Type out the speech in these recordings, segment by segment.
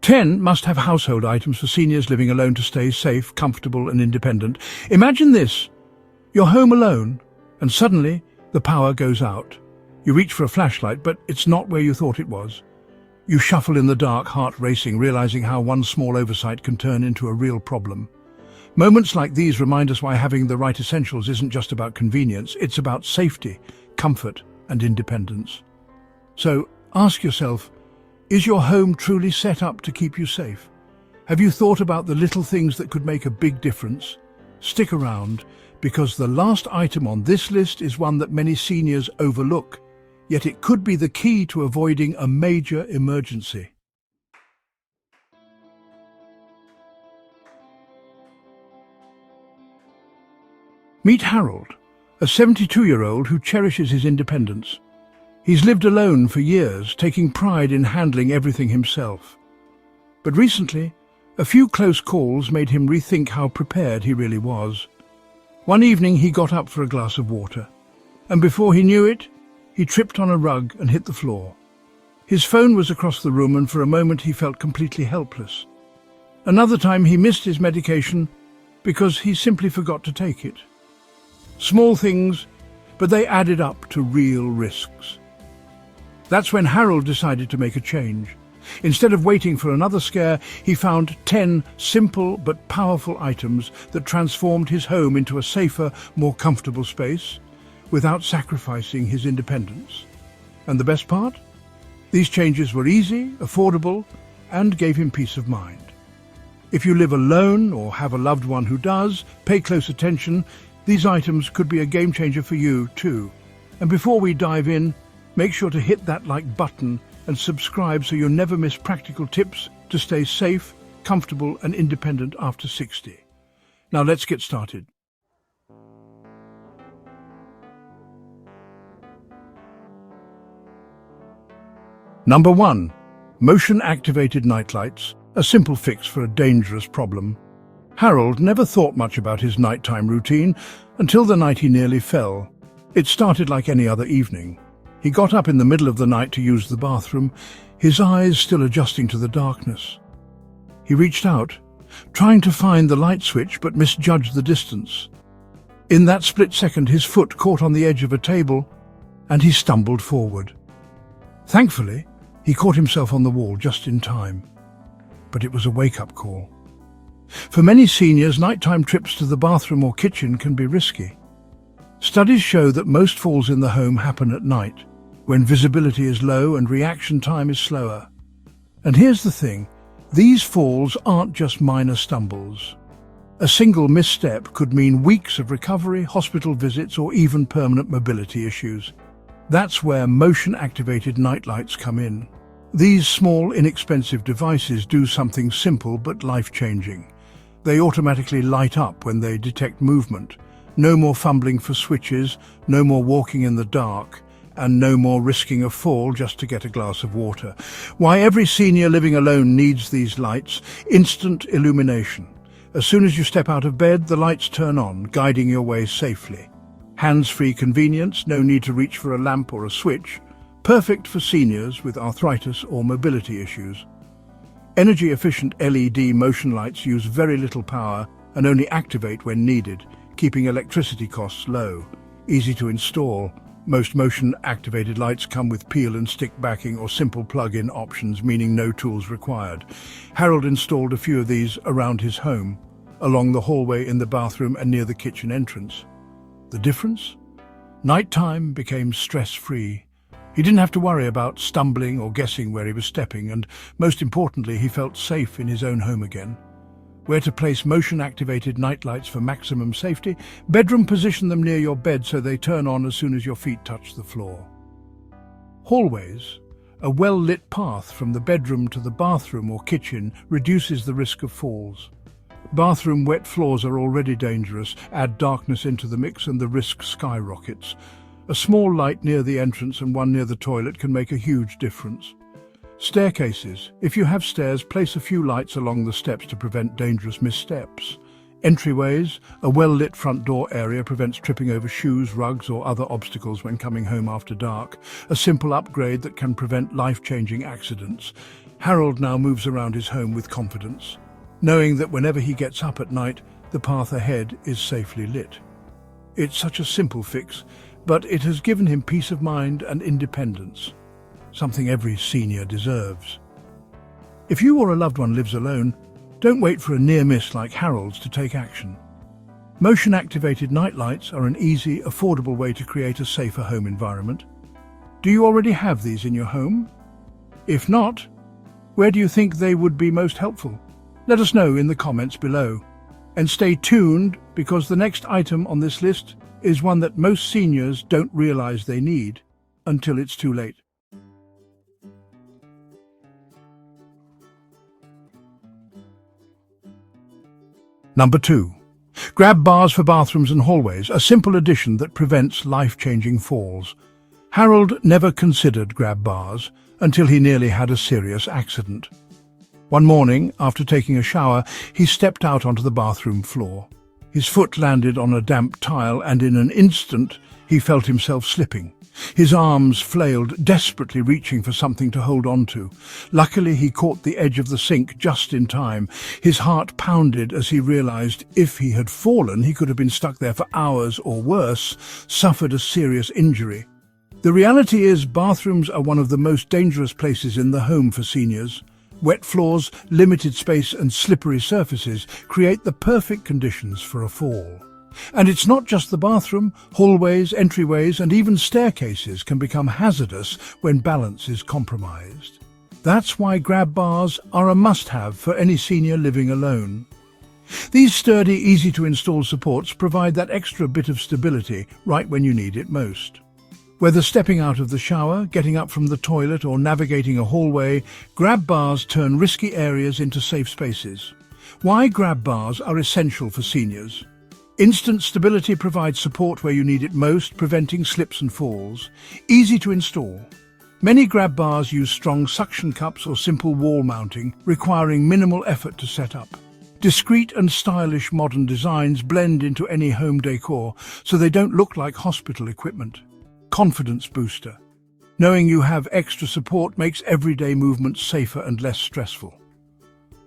10 must-have household items for seniors living alone to stay safe, comfortable and independent. Imagine this. You're home alone and suddenly the power goes out. You reach for a flashlight, but it's not where you thought it was. You shuffle in the dark, heart racing, realizing how one small oversight can turn into a real problem. Moments like these remind us why having the right essentials isn't just about convenience, it's about safety, comfort and independence. So ask yourself, is your home truly set up to keep you safe? Have you thought about the little things that could make a big difference? Stick around, because the last item on this list is one that many seniors overlook, yet it could be the key to avoiding a major emergency. Meet Harold, a 72-year-old who cherishes his independence. He's lived alone for years, taking pride in handling everything himself. But recently, a few close calls made him rethink how prepared he really was. One evening he got up for a glass of water, and before he knew it, he tripped on a rug and hit the floor. His phone was across the room, and for a moment he felt completely helpless. Another time he missed his medication because he simply forgot to take it. Small things, but they added up to real risks. That's when Harold decided to make a change. Instead of waiting for another scare, he found 10 simple but powerful items that transformed his home into a safer, more comfortable space without sacrificing his independence. And the best part? These changes were easy, affordable, and gave him peace of mind. If you live alone or have a loved one who does, pay close attention. These items could be a game changer for you too. And before we dive in, make sure to hit that like button and subscribe so you'll never miss practical tips to stay safe, comfortable and independent after 60. Now let's get started. Number 1. Motion-activated nightlights, a simple fix for a dangerous problem. Harold never thought much about his nighttime routine until the night he nearly fell. It started like any other evening. He got up in the middle of the night to use the bathroom, his eyes still adjusting to the darkness. He reached out, trying to find the light switch, but misjudged the distance. In that split second, his foot caught on the edge of a table, and he stumbled forward. Thankfully, he caught himself on the wall just in time. But it was a wake-up call. For many seniors, nighttime trips to the bathroom or kitchen can be risky. Studies show that most falls in the home happen at night, when visibility is low and reaction time is slower. And here's the thing, these falls aren't just minor stumbles. A single misstep could mean weeks of recovery, hospital visits, or even permanent mobility issues. That's where motion-activated nightlights come in. These small, inexpensive devices do something simple but life-changing. They automatically light up when they detect movement. No more fumbling for switches, no more walking in the dark, and no more risking a fall just to get a glass of water. Why every senior living alone needs these lights: instant illumination. As soon as you step out of bed, the lights turn on, guiding your way safely. Hands-free convenience, no need to reach for a lamp or a switch. Perfect for seniors with arthritis or mobility issues. Energy-efficient LED motion lights use very little power and only activate when needed, keeping electricity costs low. Easy to install. Most motion-activated lights come with peel and stick backing or simple plug-in options, meaning no tools required. Harold installed a few of these around his home, along the hallway, in the bathroom and near the kitchen entrance. The difference? Nighttime became stress-free. He didn't have to worry about stumbling or guessing where he was stepping, and most importantly, he felt safe in his own home again. Where to place motion-activated nightlights for maximum safety? Bedroom, position them near your bed so they turn on as soon as your feet touch the floor. Hallways, a well-lit path from the bedroom to the bathroom or kitchen, reduces the risk of falls. Bathroom wet floors are already dangerous. Add darkness into the mix and the risk skyrockets. A small light near the entrance and one near the toilet can make a huge difference. Staircases. If you have stairs, place a few lights along the steps to prevent dangerous missteps. Entryways, a well-lit front door area prevents tripping over shoes, rugs or other obstacles when coming home after dark, a simple upgrade that can prevent life-changing accidents. Harold now moves around his home with confidence, knowing that whenever he gets up at night, the path ahead is safely lit. It's such a simple fix, but it has given him peace of mind and independence, something every senior deserves. If you or a loved one lives alone, don't wait for a near miss like Harold's to take action. Motion-activated nightlights are an easy, affordable way to create a safer home environment. Do you already have these in your home? If not, where do you think they would be most helpful? Let us know in the comments below. And stay tuned, because the next item on this list is one that most seniors don't realize they need until it's too late. Number 2. Grab bars for bathrooms and hallways, a simple addition that prevents life-changing falls. Harold never considered grab bars until he nearly had a serious accident. One morning, after taking a shower, he stepped out onto the bathroom floor. His foot landed on a damp tile and in an instant he felt himself slipping. His arms flailed, desperately reaching for something to hold on to. Luckily, he caught the edge of the sink just in time. His heart pounded as he realized if he had fallen, he could have been stuck there for hours or worse, suffered a serious injury. The reality is, bathrooms are one of the most dangerous places in the home for seniors. Wet floors, limited space and slippery surfaces create the perfect conditions for a fall. And it's not just the bathroom. Hallways, entryways and even staircases can become hazardous when balance is compromised. That's why grab bars are a must-have for any senior living alone. These sturdy, easy-to-install supports provide that extra bit of stability right when you need it most. Whether stepping out of the shower, getting up from the toilet or navigating a hallway, grab bars turn risky areas into safe spaces. Why grab bars are essential for seniors? Instant stability provides support where you need it most, preventing slips and falls. Easy to install. Many grab bars use strong suction cups or simple wall mounting, requiring minimal effort to set up. Discreet and stylish modern designs blend into any home decor, so they don't look like hospital equipment. Confidence booster. Knowing you have extra support makes everyday movements safer and less stressful.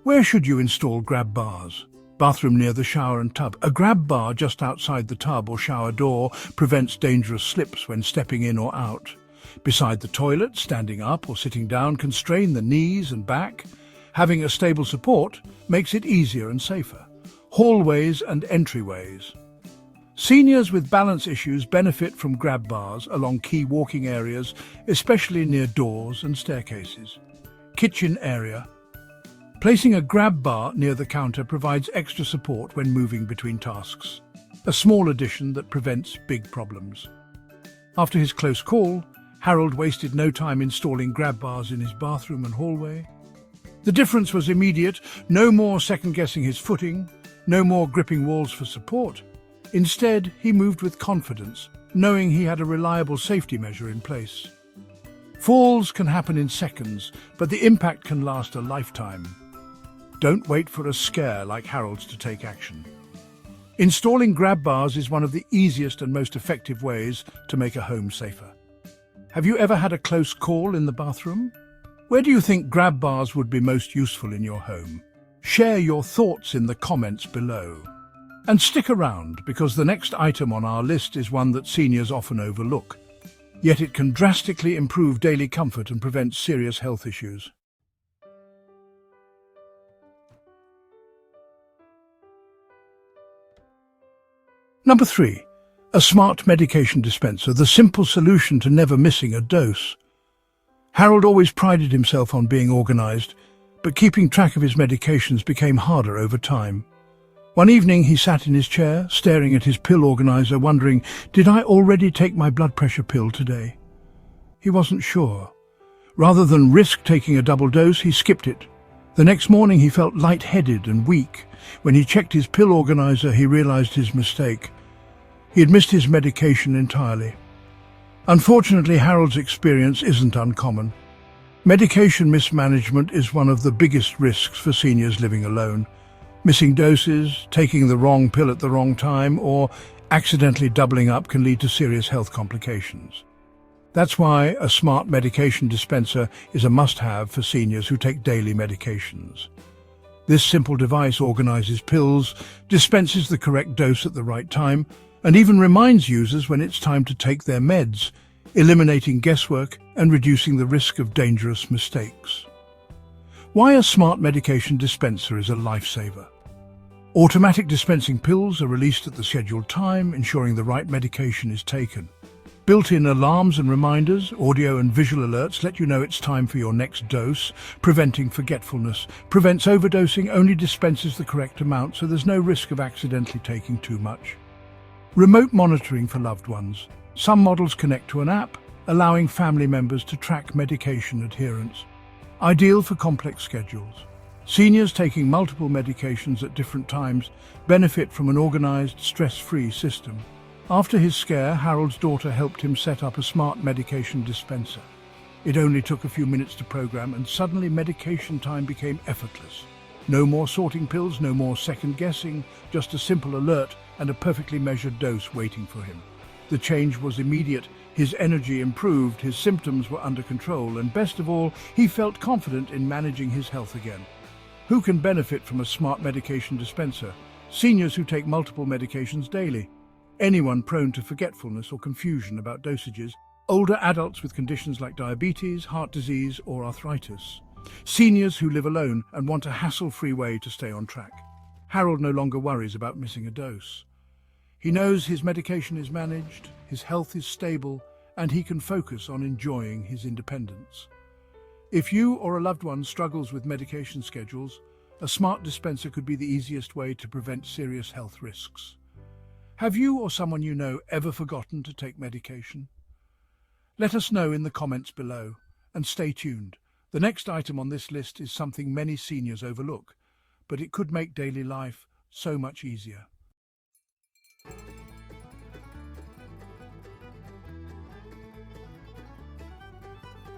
Where should you install grab bars? Bathroom near the shower and tub. A grab bar just outside the tub or shower door prevents dangerous slips when stepping in or out. Beside the toilet, standing up or sitting down can strain the knees and back. Having a stable support makes it easier and safer. Hallways and entryways. Seniors with balance issues benefit from grab bars along key walking areas, especially near doors and staircases. Kitchen area. Placing a grab bar near the counter provides extra support when moving between tasks. A small addition that prevents big problems. After his close call, Harold wasted no time installing grab bars in his bathroom and hallway. The difference was immediate. No more second-guessing his footing, no more gripping walls for support. Instead, he moved with confidence, knowing he had a reliable safety measure in place. Falls can happen in seconds, but the impact can last a lifetime. Don't wait for a scare like Harold's to take action. Installing grab bars is one of the easiest and most effective ways to make a home safer. Have you ever had a close call in the bathroom? Where do you think grab bars would be most useful in your home? Share your thoughts in the comments below. And stick around, because the next item on our list is one that seniors often overlook. Yet it can drastically improve daily comfort and prevent serious health issues. Number 3. A smart medication dispenser, the simple solution to never missing a dose. Harold always prided himself on being organized, but keeping track of his medications became harder over time. One evening he sat in his chair, staring at his pill organizer, wondering, did I already take my blood pressure pill today? He wasn't sure. Rather than risk taking a double dose, he skipped it. The next morning he felt lightheaded and weak. When he checked his pill organizer, he realized his mistake. He had missed his medication entirely. Unfortunately, Harold's experience isn't uncommon. Medication mismanagement is one of the biggest risks for seniors living alone. Missing doses, taking the wrong pill at the wrong time, or accidentally doubling up can lead to serious health complications. That's why a smart medication dispenser is a must-have for seniors who take daily medications. This simple device organizes pills, dispenses the correct dose at the right time, and even reminds users when it's time to take their meds, eliminating guesswork and reducing the risk of dangerous mistakes. Why a smart medication dispenser is a lifesaver. Automatic dispensing pills are released at the scheduled time, ensuring the right medication is taken. Built-in alarms and reminders, audio and visual alerts let you know it's time for your next dose, preventing forgetfulness. Prevents overdosing, only dispenses the correct amount, so there's no risk of accidentally taking too much. Remote monitoring for loved ones. Some models connect to an app, allowing family members to track medication adherence. Ideal for complex schedules. Seniors taking multiple medications at different times benefit from an organized, stress-free system. After his scare, Harold's daughter helped him set up a smart medication dispenser. It only took a few minutes to program, and suddenly medication time became effortless. No more sorting pills, no more second-guessing, just a simple alert and a perfectly measured dose waiting for him. The change was immediate, his energy improved, his symptoms were under control, and best of all, he felt confident in managing his health again. Who can benefit from a smart medication dispenser? Seniors who take multiple medications daily. Anyone prone to forgetfulness or confusion about dosages. Older adults with conditions like diabetes, heart disease, or arthritis. Seniors who live alone and want a hassle-free way to stay on track. Harold no longer worries about missing a dose. He knows his medication is managed, his health is stable, and he can focus on enjoying his independence. If you or a loved one struggles with medication schedules, a smart dispenser could be the easiest way to prevent serious health risks. Have you or someone you know ever forgotten to take medication? Let us know in the comments below, and stay tuned. The next item on this list is something many seniors overlook, but it could make daily life so much easier.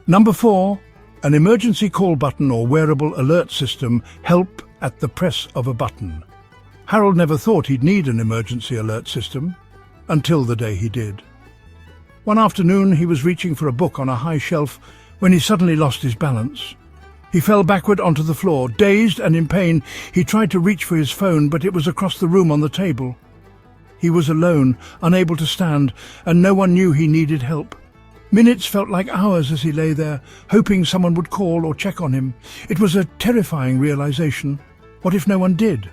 Number 4. An emergency call button or wearable alert system. Help at the press of a button. Harold never thought he'd need an emergency alert system, until the day he did. One afternoon, he was reaching for a book on a high shelf when he suddenly lost his balance. He fell backward onto the floor. Dazed and in pain, he tried to reach for his phone, but it was across the room on the table. He was alone, unable to stand, and no one knew he needed help. Minutes felt like hours as he lay there, hoping someone would call or check on him. It was a terrifying realization. What if no one did?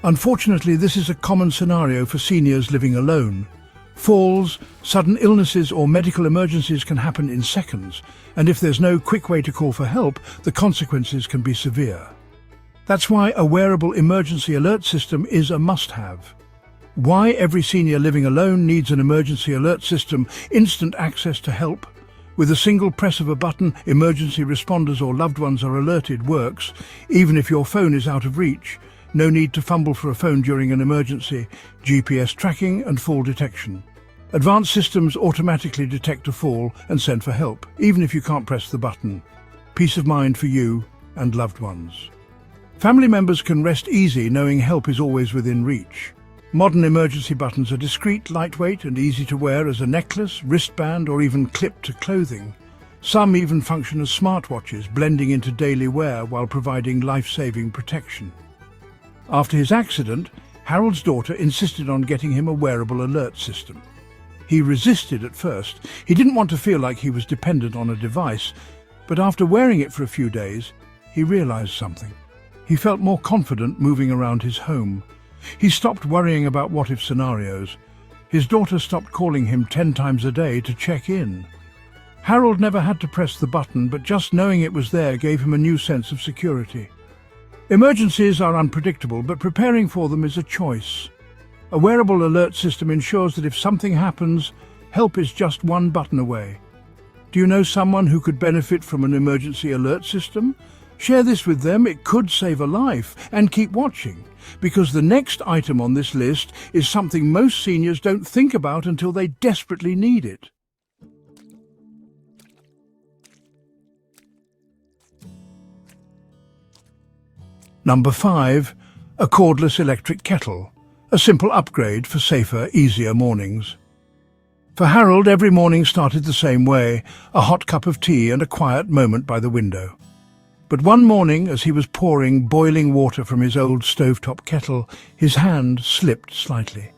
Unfortunately, this is a common scenario for seniors living alone. Falls, sudden illnesses or medical emergencies can happen in seconds, and if there's no quick way to call for help, the consequences can be severe. That's why a wearable emergency alert system is a must-have. Why every senior living alone needs an emergency alert system: instant access to help. With a single press of a button, emergency responders or loved ones are alerted. Works, even if your phone is out of reach. No need to fumble for a phone during an emergency. GPS tracking and fall detection. Advanced systems automatically detect a fall and send for help, even if you can't press the button. Peace of mind for you and loved ones. Family members can rest easy knowing help is always within reach. Modern emergency buttons are discreet, lightweight, and easy to wear as a necklace, wristband, or even clipped to clothing. Some even function as smartwatches, blending into daily wear while providing life-saving protection. After his accident, Harold's daughter insisted on getting him a wearable alert system. He resisted at first. He didn't want to feel like he was dependent on a device, but after wearing it for a few days, he realized something. He felt more confident moving around his home. He stopped worrying about what-if scenarios. His daughter stopped calling him 10 times a day to check in. Harold never had to press the button, but just knowing it was there gave him a new sense of security. Emergencies are unpredictable, but preparing for them is a choice. A wearable alert system ensures that if something happens, help is just one button away. Do you know someone who could benefit from an emergency alert system? Share this with them. It could save a life. And keep watching, because the next item on this list is something most seniors don't think about until they desperately need it. Number 5. A cordless electric kettle, a simple upgrade for safer, easier mornings. For Harold, every morning started the same way, a hot cup of tea and a quiet moment by the window. But one morning, as he was pouring boiling water from his old stovetop kettle, his hand slipped slightly.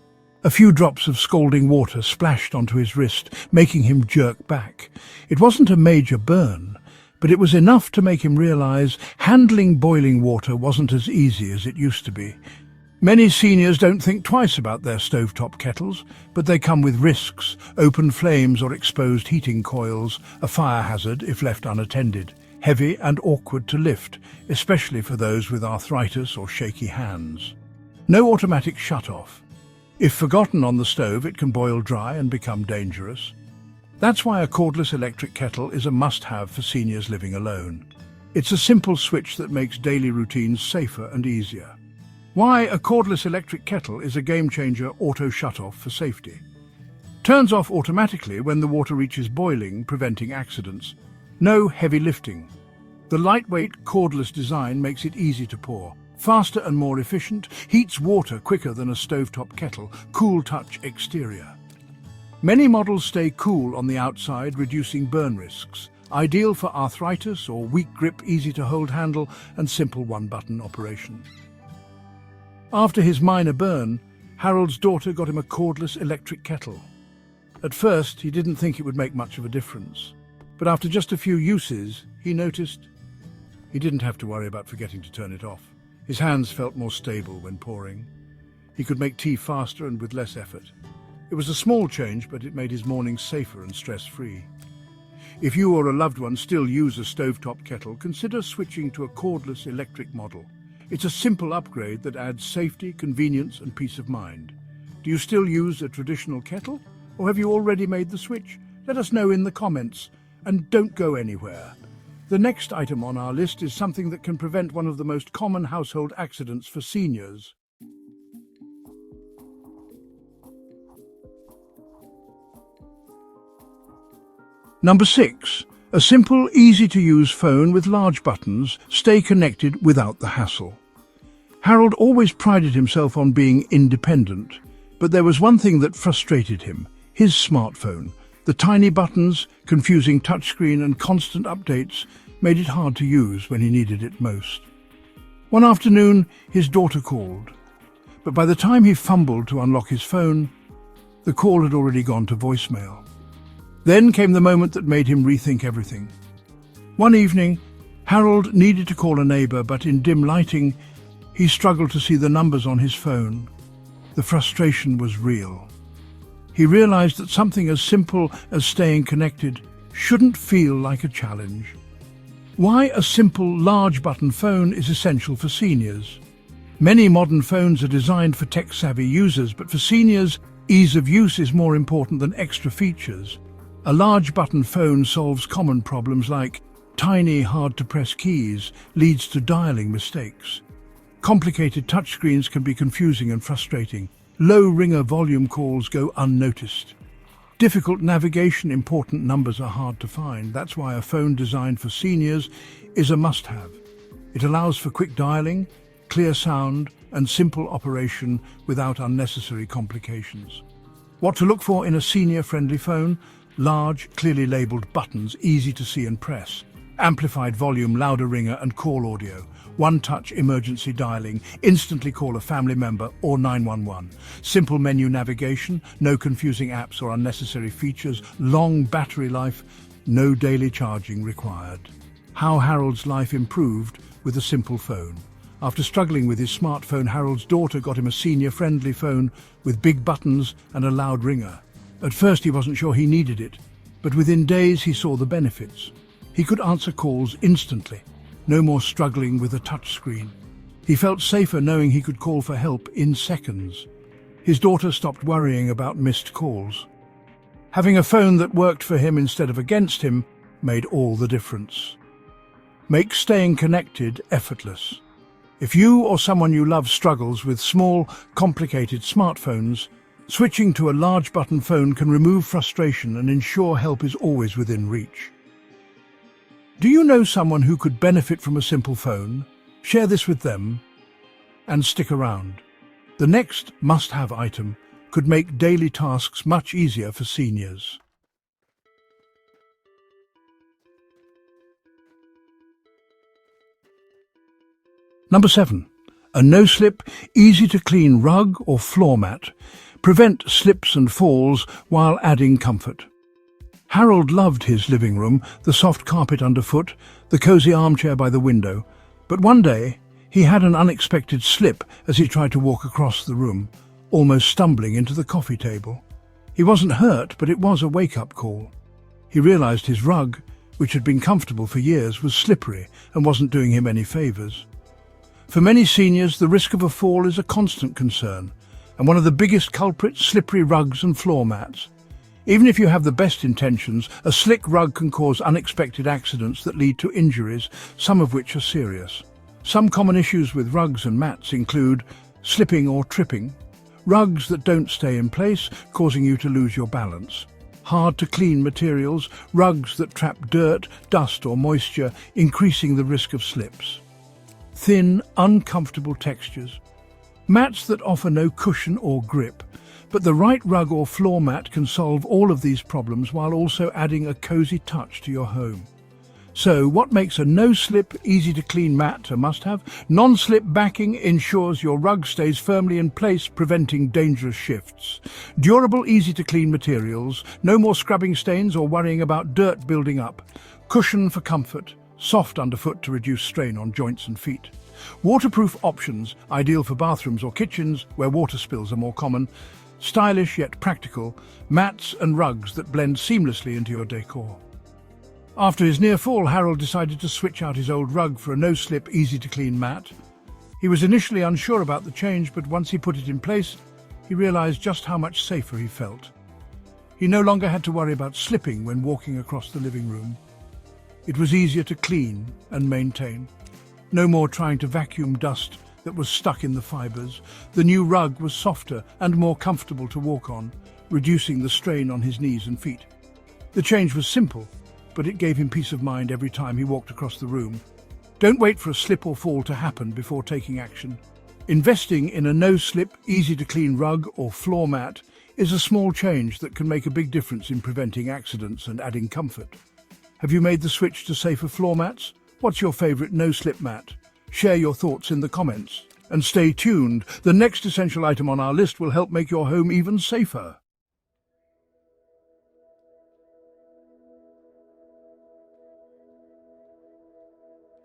A few drops of scalding water splashed onto his wrist, making him jerk back. It wasn't a major burn, but it was enough to make him realize handling boiling water wasn't as easy as it used to be. Many seniors don't think twice about their stovetop kettles, but they come with risks, open flames or exposed heating coils, a fire hazard if left unattended, heavy and awkward to lift, especially for those with arthritis or shaky hands. No automatic shut-off. If forgotten on the stove, it can boil dry and become dangerous. That's why a cordless electric kettle is a must-have for seniors living alone. It's a simple switch that makes daily routines safer and easier. Why a cordless electric kettle is a game-changer auto shut-off for safety. Turns off automatically when the water reaches boiling, preventing accidents. No heavy lifting. The lightweight cordless design makes it easy to pour. Faster and more efficient, heats water quicker than a stovetop kettle, cool touch exterior. Many models stay cool on the outside, reducing burn risks. Ideal for arthritis or weak grip, easy to hold handle and simple one-button operation. After his minor burn, Harold's daughter got him a cordless electric kettle. At first, he didn't think it would make much of a difference. But after just a few uses, he noticed he didn't have to worry about forgetting to turn it off. His hands felt more stable when pouring. He could make tea faster and with less effort. It was a small change, but it made his mornings safer and stress-free. If you or a loved one still use a stovetop kettle, consider switching to a cordless electric model. It's a simple upgrade that adds safety, convenience, and peace of mind. Do you still use a traditional kettle, or have you already made the switch? Let us know in the comments, and don't go anywhere. The next item on our list is something that can prevent one of the most common household accidents for seniors. Number 6. A simple, easy-to-use phone with large buttons. Stay connected without the hassle. Harold always prided himself on being independent, but there was one thing that frustrated him: his smartphone. The tiny buttons, confusing touchscreen and constant updates made it hard to use when he needed it most. One afternoon, his daughter called, but by the time he fumbled to unlock his phone, the call had already gone to voicemail. Then came the moment that made him rethink everything. One evening, Harold needed to call a neighbor, but in dim lighting, he struggled to see the numbers on his phone. The frustration was real. He realized that something as simple as staying connected shouldn't feel like a challenge. Why a simple, large-button phone is essential for seniors. Many modern phones are designed for tech-savvy users, but for seniors, ease of use is more important than extra features. A large button phone solves common problems like tiny, hard-to-press keys, leads to dialing mistakes. Complicated touchscreens can be confusing and frustrating. Low-ringer volume calls go unnoticed. Difficult navigation, important numbers are hard to find. That's why a phone designed for seniors is a must-have. It allows for quick dialing, clear sound, and simple operation without unnecessary complications. What to look for in a senior-friendly phone? Large, clearly labelled buttons, easy to see and press. Amplified volume, louder ringer and call audio. One-touch emergency dialing, instantly call a family member or 911. Simple menu navigation, no confusing apps or unnecessary features. Long battery life, no daily charging required. How Harold's life improved with a simple phone. After struggling with his smartphone, Harold's daughter got him a senior-friendly phone with big buttons and a loud ringer. At first he wasn't sure he needed it, but within days he saw the benefits. He could answer calls instantly. No more struggling with a touchscreen. He felt safer knowing he could call for help in seconds. His daughter stopped worrying about missed calls. Having a phone that worked for him instead of against him made all the difference. Make staying connected effortless. If you or someone you love struggles with small, complicated smartphones, switching to a large button phone can remove frustration and ensure help is always within reach. Do you know someone who could benefit from a simple phone? Share this with them. and stick around. The next must-have item could make daily tasks much easier for seniors. Number 7. A no-slip, easy-to-clean rug or floor mat. Prevent slips and falls while adding comfort. Harold loved his living room, the soft carpet underfoot, the cosy armchair by the window. But one day, he had an unexpected slip as he tried to walk across the room, almost stumbling into the coffee table. He wasn't hurt, but it was a wake-up call. He realized his rug, which had been comfortable for years, was slippery and wasn't doing him any favors. For many seniors, the risk of a fall is a constant concern, and one of the biggest culprits, slippery rugs and floor mats. Even if you have the best intentions, a slick rug can cause unexpected accidents that lead to injuries, some of which are serious. Some common issues with rugs and mats include slipping or tripping, rugs that don't stay in place, causing you to lose your balance, hard-to-clean materials, rugs that trap dirt, dust or moisture, increasing the risk of slips, thin, uncomfortable textures, mats that offer no cushion or grip. But the right rug or floor mat can solve all of these problems while also adding a cozy touch to your home. So, what makes a no-slip, easy-to-clean mat a must-have? Non-slip backing ensures your rug stays firmly in place, preventing dangerous shifts. Durable, easy-to-clean materials, no more scrubbing stains or worrying about dirt building up. Cushion for comfort, soft underfoot to reduce strain on joints and feet. Waterproof options, ideal for bathrooms or kitchens where water spills are more common. Stylish yet practical, mats and rugs that blend seamlessly into your decor. After his near fall, Harold decided to switch out his old rug for a no-slip, easy-to-clean mat. He was initially unsure about the change, but once he put it in place, he realized just how much safer he felt. He no longer had to worry about slipping when walking across the living room. It was easier to clean and maintain. No more trying to vacuum dust that was stuck in the fibers. The new rug was softer and more comfortable to walk on, reducing the strain on his knees and feet. The change was simple, but it gave him peace of mind every time he walked across the room. Don't wait for a slip or fall to happen before taking action. Investing in a no-slip, easy-to-clean rug or floor mat is a small change that can make a big difference in preventing accidents and adding comfort. Have you made the switch to safer floor mats? What's your favorite no-slip mat? Share your thoughts in the comments. And stay tuned. The next essential item on our list will help make your home even safer.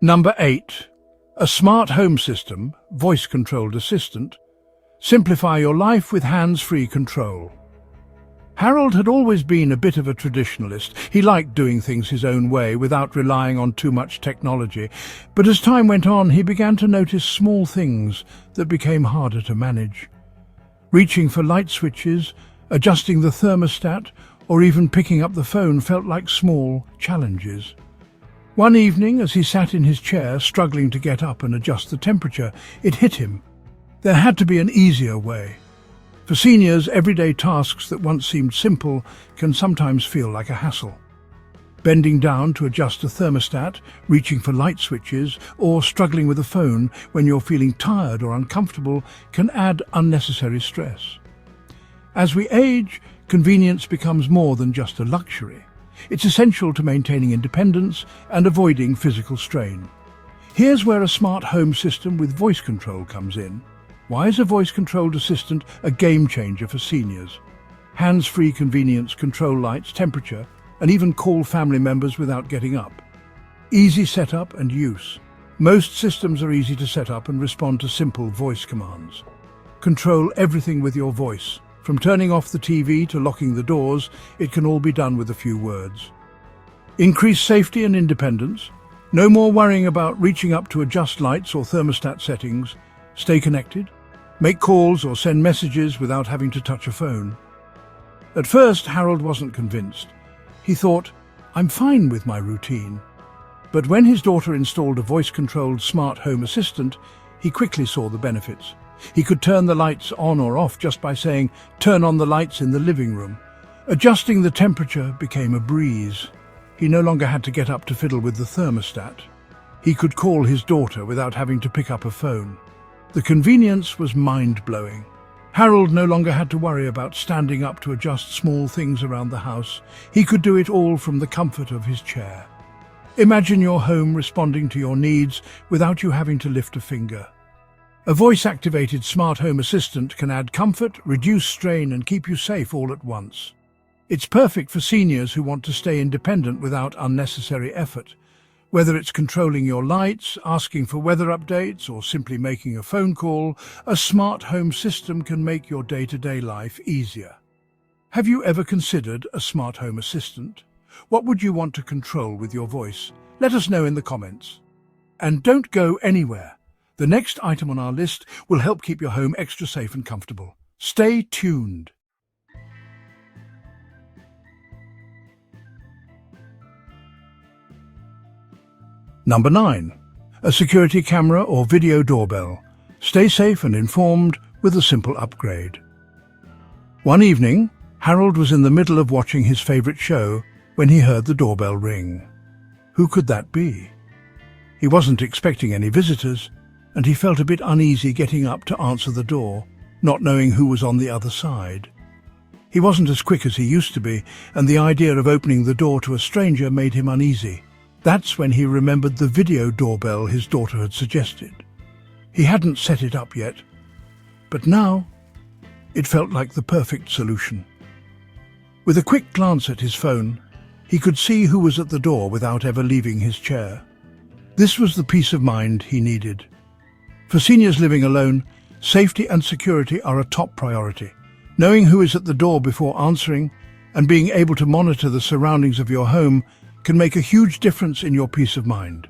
Number 8. A smart home system, voice-controlled assistant. Simplify your life with hands-free control. Harold had always been a bit of a traditionalist. He liked doing things his own way without relying on too much technology. But as time went on, he began to notice small things that became harder to manage. Reaching for light switches, adjusting the thermostat, or even picking up the phone felt like small challenges. One evening, as he sat in his chair, struggling to get up and adjust the temperature, it hit him. There had to be an easier way. For seniors, everyday tasks that once seemed simple can sometimes feel like a hassle. Bending down to adjust a thermostat, reaching for light switches, or struggling with a phone when you're feeling tired or uncomfortable can add unnecessary stress. As we age, convenience becomes more than just a luxury. It's essential to maintaining independence and avoiding physical strain. Here's where a smart home system with voice control comes in. Why is a voice-controlled assistant a game-changer for seniors? Hands-free convenience, control lights, temperature, and even call family members without getting up. Easy setup and use. Most systems are easy to set up and respond to simple voice commands. Control everything with your voice. From turning off the TV to locking the doors, it can all be done with a few words. Increase safety and independence. No more worrying about reaching up to adjust lights or thermostat settings. Stay connected. Make calls or send messages without having to touch a phone. At first, Harold wasn't convinced. He thought, I'm fine with my routine. But when his daughter installed a voice-controlled smart home assistant, he quickly saw the benefits. He could turn the lights on or off just by saying, turn on the lights in the living room. Adjusting the temperature became a breeze. He no longer had to get up to fiddle with the thermostat. He could call his daughter without having to pick up a phone. The convenience was mind-blowing. Harold no longer had to worry about standing up to adjust small things around the house. He could do it all from the comfort of his chair. Imagine your home responding to your needs without you having to lift a finger. A voice-activated smart home assistant can add comfort, reduce strain, and keep you safe all at once. It's perfect for seniors who want to stay independent without unnecessary effort. Whether it's controlling your lights, asking for weather updates, or simply making a phone call, a smart home system can make your day-to-day life easier. Have you ever considered a smart home assistant? What would you want to control with your voice? Let us know in the comments. And don't go anywhere. The next item on our list will help keep your home extra safe and comfortable. Stay tuned. Number 9. A security camera or video doorbell. Stay safe and informed with a simple upgrade. One evening, Harold was in the middle of watching his favorite show when he heard the doorbell ring. Who could that be? He wasn't expecting any visitors, and he felt a bit uneasy getting up to answer the door, not knowing who was on the other side. He wasn't as quick as he used to be, and the idea of opening the door to a stranger made him uneasy. That's when he remembered the video doorbell his daughter had suggested. He hadn't set it up yet, but now it felt like the perfect solution. With a quick glance at his phone, he could see who was at the door without ever leaving his chair. This was the peace of mind he needed. For seniors living alone, safety and security are a top priority. Knowing who is at the door before answering and being able to monitor the surroundings of your home can make a huge difference in your peace of mind.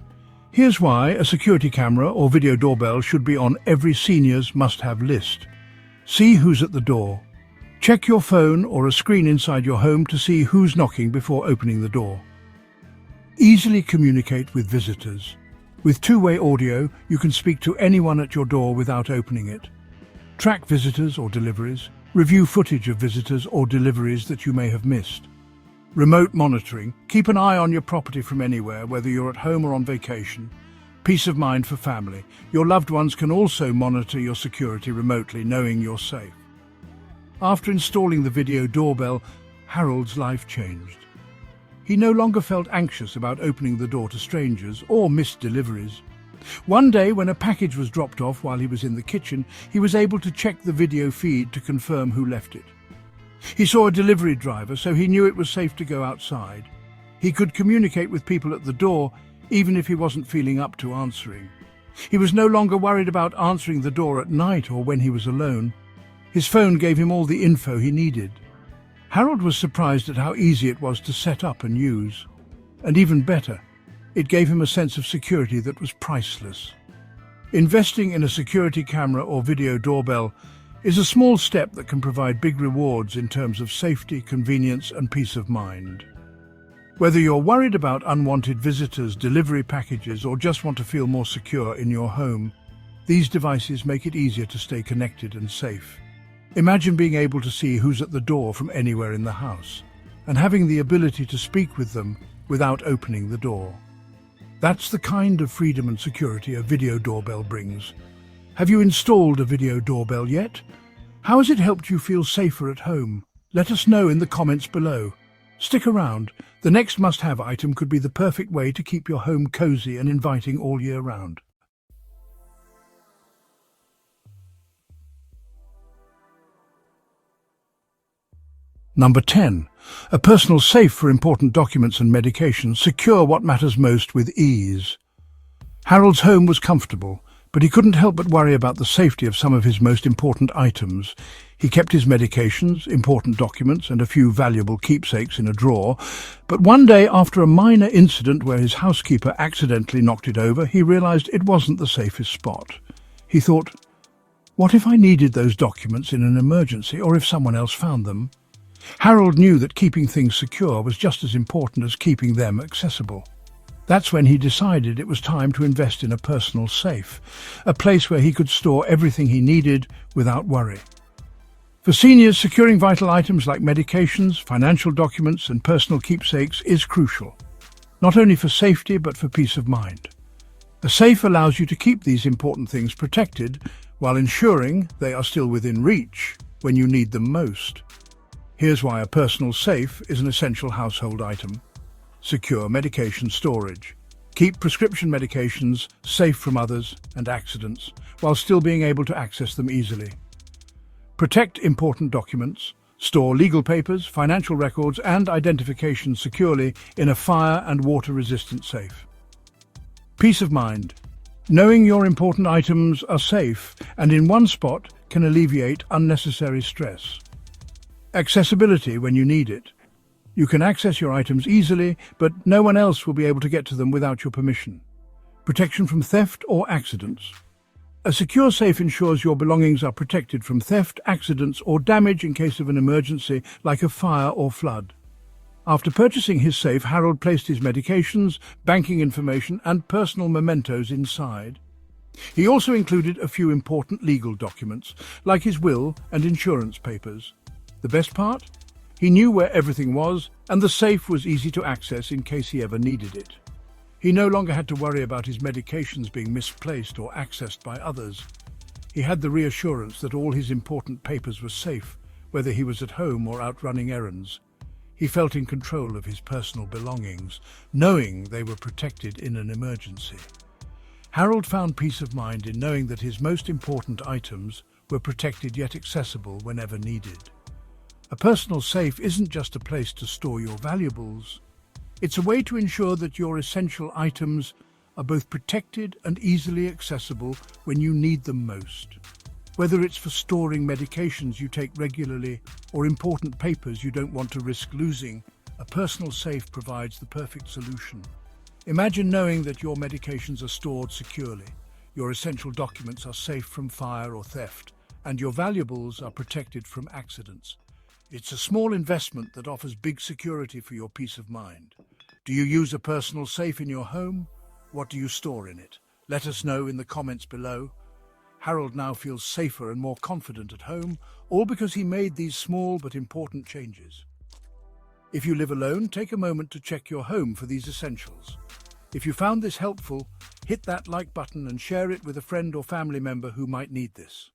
Here's why a security camera or video doorbell should be on every senior's must-have list. See who's at the door. Check your phone or a screen inside your home to see who's knocking before opening the door. Easily communicate with visitors. With two-way audio, you can speak to anyone at your door without opening it. Track visitors or deliveries. Review footage of visitors or deliveries that you may have missed. Remote monitoring. Keep an eye on your property from anywhere, whether you're at home or on vacation. Peace of mind for family. Your loved ones can also monitor your security remotely, knowing you're safe. After installing the video doorbell, Harold's life changed. He no longer felt anxious about opening the door to strangers or missed deliveries. One day, when a package was dropped off while he was in the kitchen, he was able to check the video feed to confirm who left it. He saw a delivery driver, so he knew it was safe to go outside. He could communicate with people at the door, even if he wasn't feeling up to answering. He was no longer worried about answering the door at night or when he was alone. His phone gave him all the info he needed. Harold was surprised at how easy it was to set up and use. And even better, it gave him a sense of security that was priceless. Investing in a security camera or video doorbell is a small step that can provide big rewards in terms of safety, convenience, and peace of mind. Whether you're worried about unwanted visitors, delivery packages, or just want to feel more secure in your home, these devices make it easier to stay connected and safe. Imagine being able to see who's at the door from anywhere in the house, and having the ability to speak with them without opening the door. That's the kind of freedom and security a video doorbell brings. Have you installed a video doorbell yet? How has it helped you feel safer at home? Let us know in the comments below. Stick around. The next must-have item could be the perfect way to keep your home cozy and inviting all year round. Number 10. A personal safe for important documents and medications. Secure what matters most with ease. Harold's home was comfortable, but he couldn't help but worry about the safety of some of his most important items. He kept his medications, important documents, and a few valuable keepsakes in a drawer. But one day, after a minor incident where his housekeeper accidentally knocked it over, he realized it wasn't the safest spot. He thought, what if I needed those documents in an emergency, or if someone else found them? Harold knew that keeping things secure was just as important as keeping them accessible. That's when he decided it was time to invest in a personal safe, a place where he could store everything he needed without worry. For seniors, securing vital items like medications, financial documents, and personal keepsakes is crucial, not only for safety but for peace of mind. A safe allows you to keep these important things protected while ensuring they are still within reach when you need them most. Here's why a personal safe is an essential household item. Secure medication storage. Keep prescription medications safe from others and accidents, while still being able to access them easily. Protect important documents. Store legal papers, financial records, and identification securely in a fire and water-resistant safe. Peace of mind. Knowing your important items are safe and in one spot can alleviate unnecessary stress. Accessibility when you need it. You can access your items easily, but no one else will be able to get to them without your permission. Protection from theft or accidents. A secure safe ensures your belongings are protected from theft, accidents, or damage in case of an emergency like a fire or flood. After purchasing his safe, Harold placed his medications, banking information, and personal mementos inside. He also included a few important legal documents, like his will and insurance papers. The best part? He knew where everything was, and the safe was easy to access in case he ever needed it. He no longer had to worry about his medications being misplaced or accessed by others. He had the reassurance that all his important papers were safe, whether he was at home or out running errands. He felt in control of his personal belongings, knowing they were protected in an emergency. Harold found peace of mind in knowing that his most important items were protected yet accessible whenever needed. A personal safe isn't just a place to store your valuables. It's a way to ensure that your essential items are both protected and easily accessible when you need them most. Whether it's for storing medications you take regularly or important papers you don't want to risk losing, a personal safe provides the perfect solution. Imagine knowing that your medications are stored securely, your essential documents are safe from fire or theft, and your valuables are protected from accidents. It's a small investment that offers big security for your peace of mind. Do you use a personal safe in your home? What do you store in it? Let us know in the comments below. Harold now feels safer and more confident at home, all because he made these small but important changes. If you live alone, take a moment to check your home for these essentials. If you found this helpful, hit that like button and share it with a friend or family member who might need this.